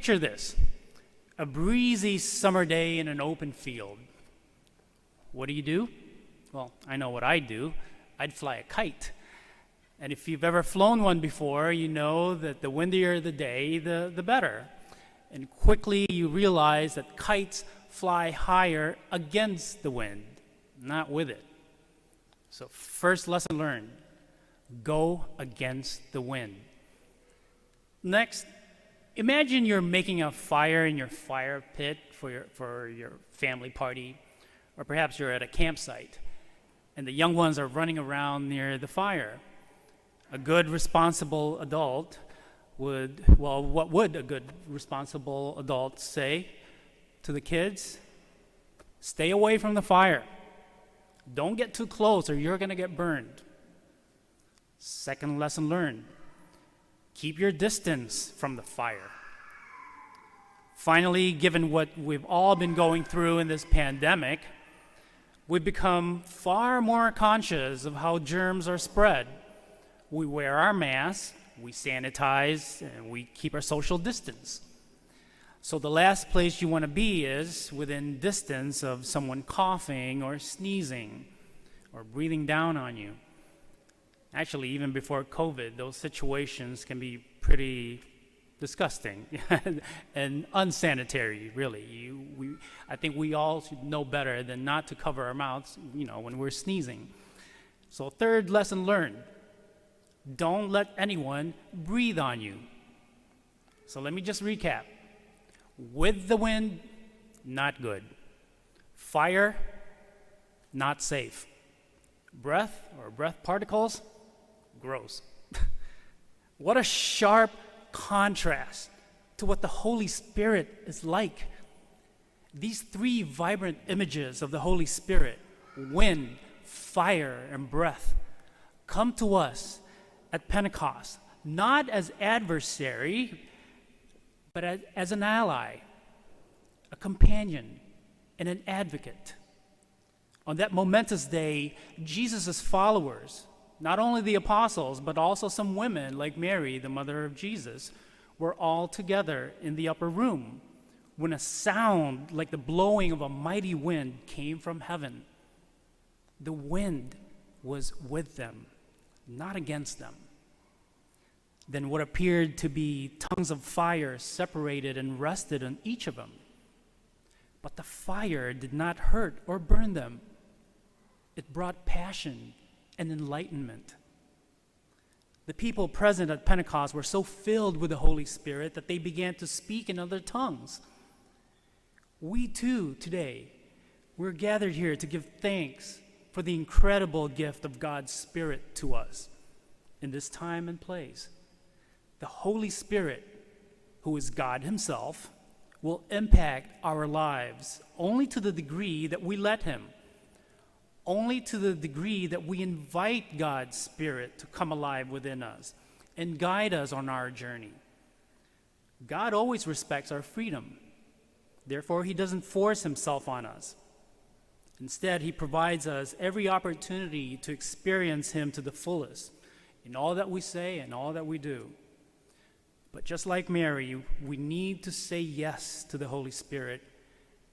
Picture this, a breezy summer day in an open field. What do? Well, I know what I'd do. I'd fly a kite. And if you've ever flown one before, you know that the windier the day, the better. And quickly you realize that kites fly higher against the wind, not with it. So first lesson learned, go against the wind. Next, imagine you're making a fire in your fire pit for your family party, or perhaps you're at a campsite, and the young ones are running around near the fire. A good, responsible adult what would a good, responsible adult say to the kids? Stay away from the fire. Don't get too close or you're going to get burned. Second lesson learned, keep your distance from the fire. Finally, given what we've all been going through in this pandemic, we've become far more conscious of how germs are spread. We wear our masks, we sanitize, and we keep our social distance. So the last place you want to be is within distance of someone coughing or sneezing or breathing down on you. Actually, even before COVID, those situations can be pretty disgusting and unsanitary, really. I think we all should know better than not to cover our mouths, when we're sneezing. So third lesson learned, don't let anyone breathe on you. So let me just recap. With the wind, not good. Fire, not safe. Breath or breath particles, gross. What a sharp contrast to what the Holy Spirit is like. These three vibrant images of the Holy Spirit, wind, fire, and breath, come to us at Pentecost, not as adversary, but as an ally, a companion, and an advocate. On that momentous day, Jesus' followers, not only the apostles, but also some women like Mary, the mother of Jesus, were all together in the upper room when a sound like the blowing of a mighty wind came from heaven. The wind was with them, not against them. Then what appeared to be tongues of fire separated and rested on each of them. But the fire did not hurt or burn them. It brought passion and enlightenment. The people present at Pentecost were so filled with the Holy Spirit that they began to speak in other tongues. We too, today, we're gathered here to give thanks for the incredible gift of God's Spirit to us in this time and place. The Holy Spirit, who is God Himself, will impact our lives only to the degree that we let Him, only to the degree that we invite God's Spirit to come alive within us and guide us on our journey. God always respects our freedom. Therefore, He doesn't force Himself on us. Instead, He provides us every opportunity to experience Him to the fullest in all that we say and all that we do. But just like Mary, we need to say yes to the Holy Spirit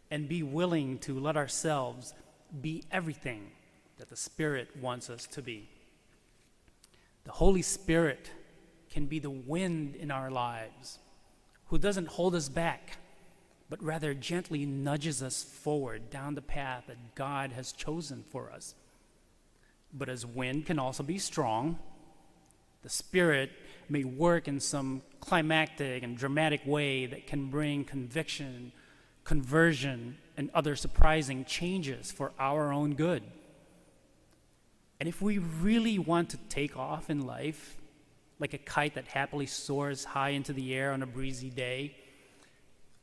and be willing to let ourselves be everything that the Spirit wants us to be. The Holy Spirit can be the wind in our lives, who doesn't hold us back, but rather gently nudges us forward down the path that God has chosen for us. But as wind can also be strong, the Spirit may work in some climactic and dramatic way that can bring conviction, conversion, and other surprising changes for our own good. And if we really want to take off in life, like a kite that happily soars high into the air on a breezy day,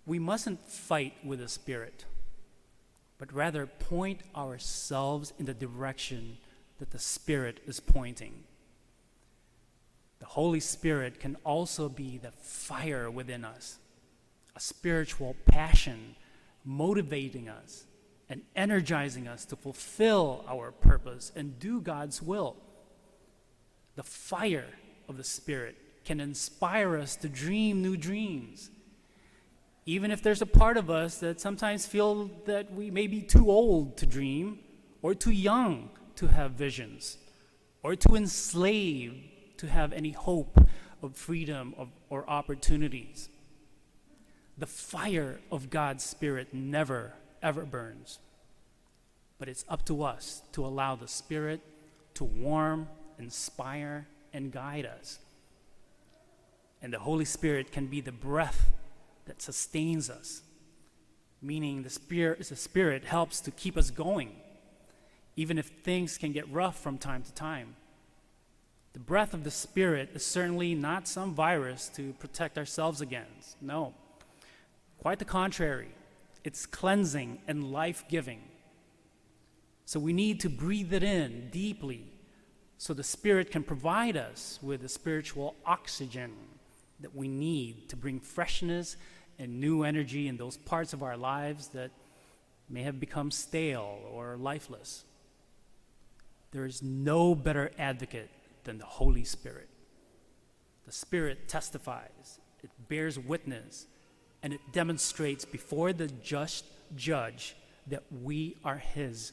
we mustn't fight with the Spirit, but rather point ourselves in the direction that the Spirit is pointing. The Holy Spirit can also be the fire within us, a spiritual passion motivating us and energizing us to fulfill our purpose and do God's will. The fire of the Spirit can inspire us to dream new dreams, Even if there's a part of us that sometimes feel that we may be too old to dream, or too young to have visions, or too enslaved to have any hope of freedom or opportunities. The fire of God's Spirit never, ever burns. But it's up to us to allow the Spirit to warm, inspire, and guide us. And the Holy Spirit can be the breath that sustains us, meaning the Spirit helps to keep us going, even if things can get rough from time to time. The breath of the Spirit is certainly not some virus to protect ourselves against. No, quite the contrary. It's cleansing and life-giving. So we need to breathe it in deeply so the Spirit can provide us with the spiritual oxygen that we need to bring freshness and new energy in those parts of our lives that may have become stale or lifeless. There is no better advocate than the Holy Spirit. The Spirit testifies, it bears witness, and it demonstrates before the just judge that we are His.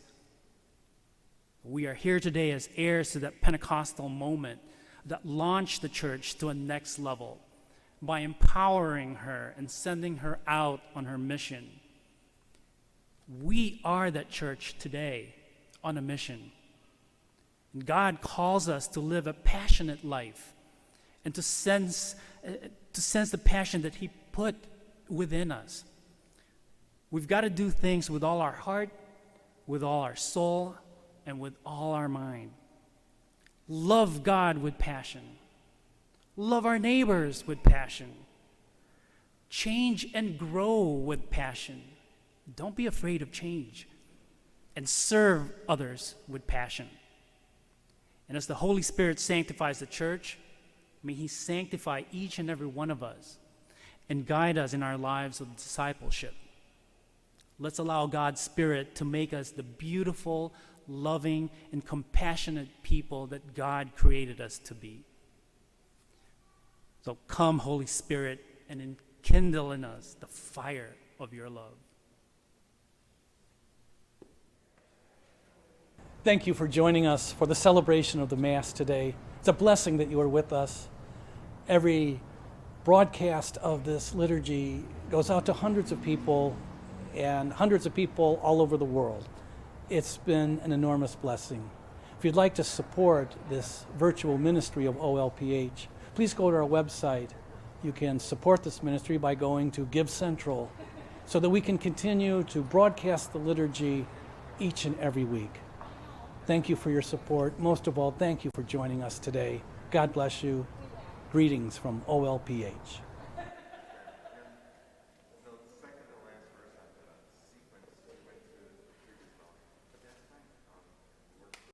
We are here today as heirs to that Pentecostal moment that launched the church to a next level by empowering her and sending her out on her mission. We are that church today on a mission. And God calls us to live a passionate life and to sense the passion that He put within us. We've got to do things with all our heart, with all our soul, and with all our mind. Love God with passion. Love our neighbors with passion. Change and grow with passion. Don't be afraid of change. And serve others with passion. And as the Holy Spirit sanctifies the church, may He sanctify each and every one of us and guide us in our lives of discipleship. Let's allow God's Spirit to make us the beautiful, loving, and compassionate people that God created us to be. So come, Holy Spirit, and enkindle in us the fire of your love. Thank you for joining us for the celebration of the Mass today. It's a blessing that you are with us. Every broadcast of this liturgy goes out to hundreds of people and hundreds of people all over the world. It's been an enormous blessing. If you'd like to support this virtual ministry of OLPH, please go to our website. You can support this ministry by going to Give Central so that we can continue to broadcast the liturgy each and every week. Thank you for your support. Most of all, thank you for joining us today. God bless you. Greetings from OLPH.